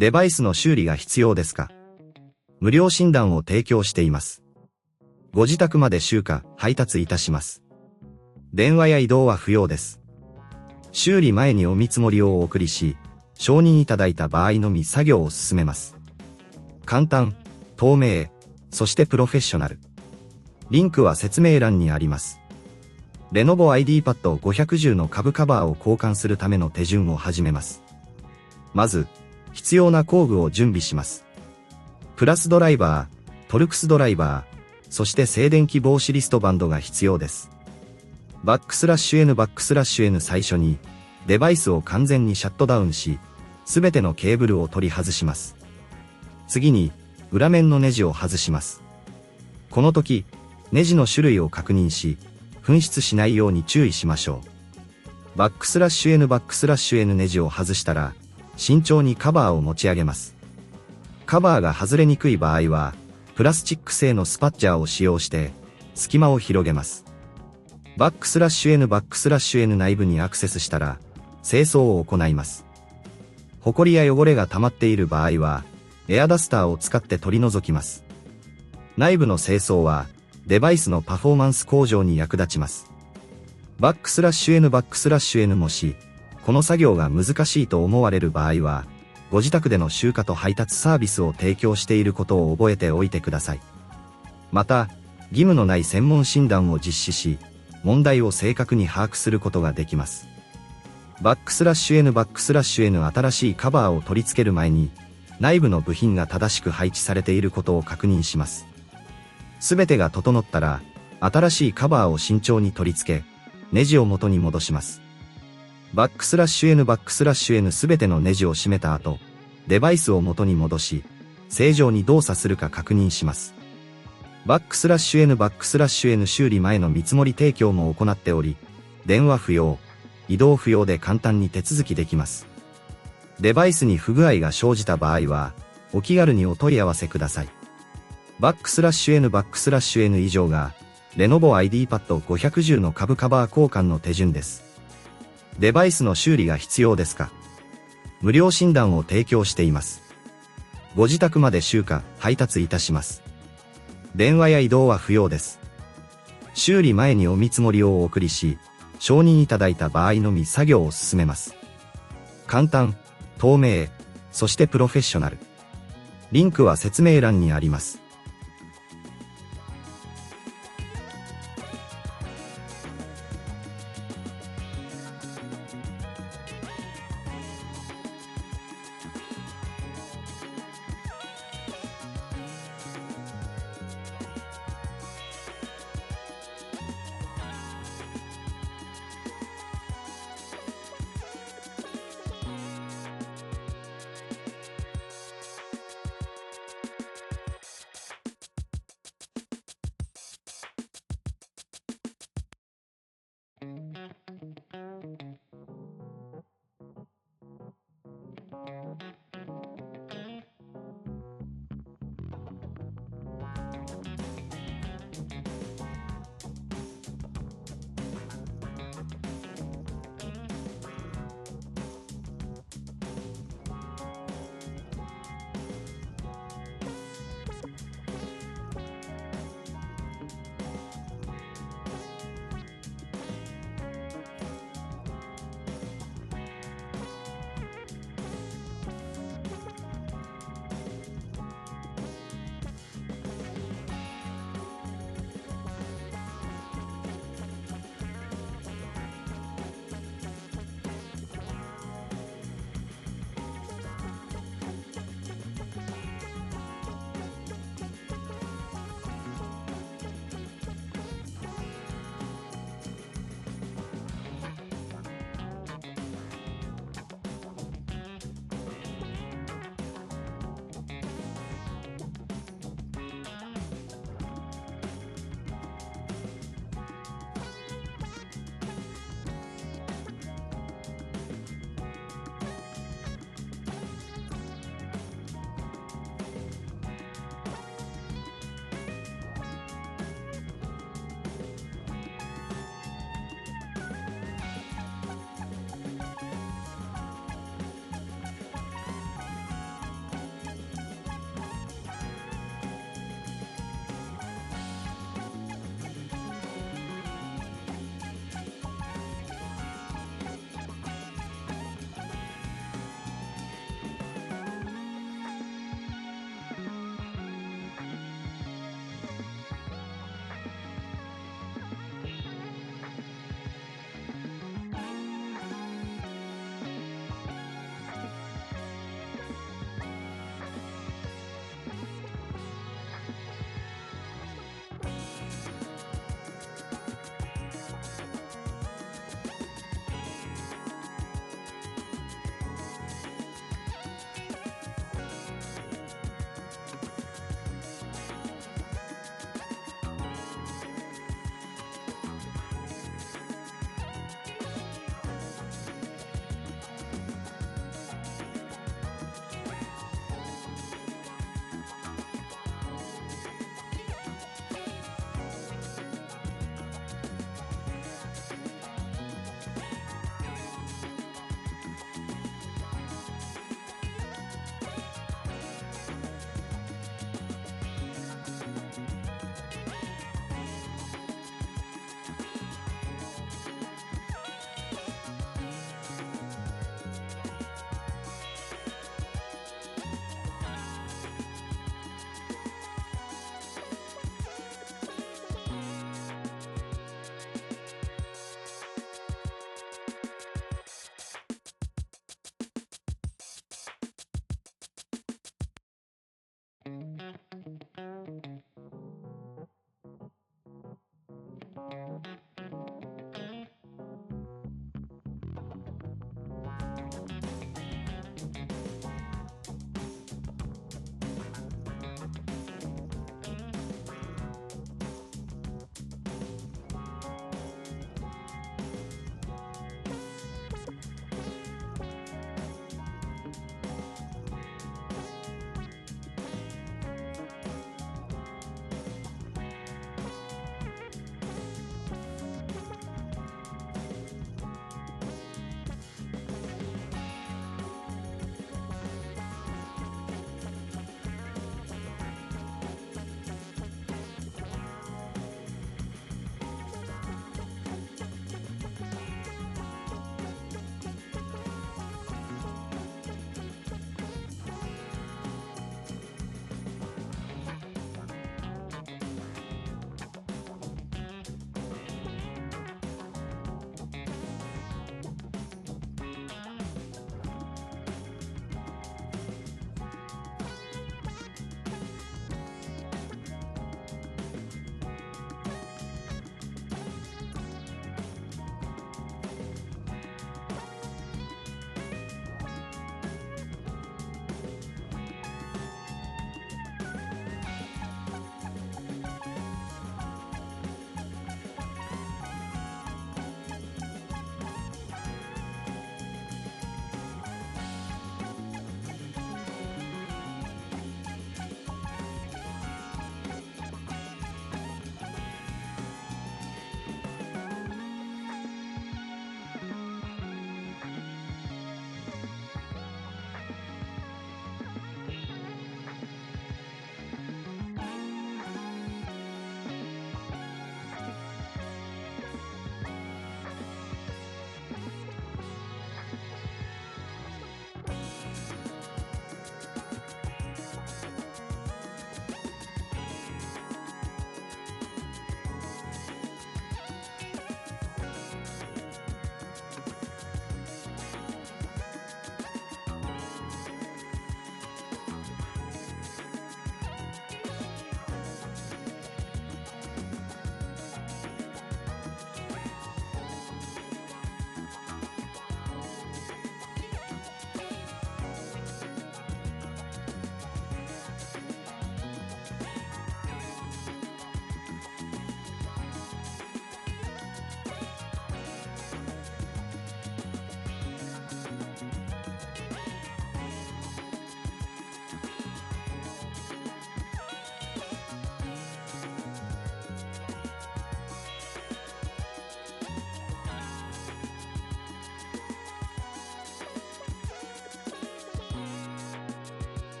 デバイスの修理が必要ですか？無料診断を提供しています。ご自宅まで集荷、配達いたします。電話や移動は不要です。修理前にお見積もりをお送りし、承認いただいた場合のみ作業を進めます。簡単、透明、そしてプロフェッショナル。リンクは説明欄にあります。Lenovo IdeaPad 510の株カバーを交換するための手順を始めます。まず、必要な工具を準備します。プラスドライバー、トルクスドライバー、そして静電気防止リストバンドが必要です。バックスラッシュN最初に、デバイスを完全にシャットダウンし、すべてのケーブルを取り外します。次に、裏面のネジを外します。この時、ネジの種類を確認し、紛失しないように注意しましょう。バックスラッシュ N ネジを外したら、慎重にカバーを持ち上げます。カバーが外れにくい場合は、プラスチック製のスパッチャーを使用して、隙間を広げます。バックスラッシュ N 内部にアクセスしたら、清掃を行います。ホコリや汚れが溜まっている場合は、エアダスターを使って取り除きます。内部の清掃は、デバイスのパフォーマンス向上に役立ちます。バックスラッシュ N もし、この作業が難しいと思われる場合は、ご自宅での集荷と配達サービスを提供していることを覚えておいてください。また、義務のない専門診断を実施し、問題を正確に把握することができます。バックスラッシュ N 新しいカバーを取り付ける前に、内部の部品が正しく配置されていることを確認します。すべてが整ったら、新しいカバーを慎重に取り付け、ネジを元に戻します。バックスラッシュ N すべてのネジを閉めた後、デバイスを元に戻し、正常に動作するか確認します。バックスラッシュ N 修理前の見積もり提供も行っており、電話不要、移動不要で簡単に手続きできます。デバイスに不具合が生じた場合は、お気軽にお問い合わせください。バックスラッシュ N 以上が、Lenovo IdeaPad 510の株カバー交換の手順です。デバイスの修理が必要ですか？無料診断を提供しています。ご自宅まで集荷、配達いたします。電話や移動は不要です。修理前にお見積もりをお送りし、承認いただいた場合のみ作業を進めます。簡単、透明、そしてプロフェッショナル。リンクは説明欄にあります。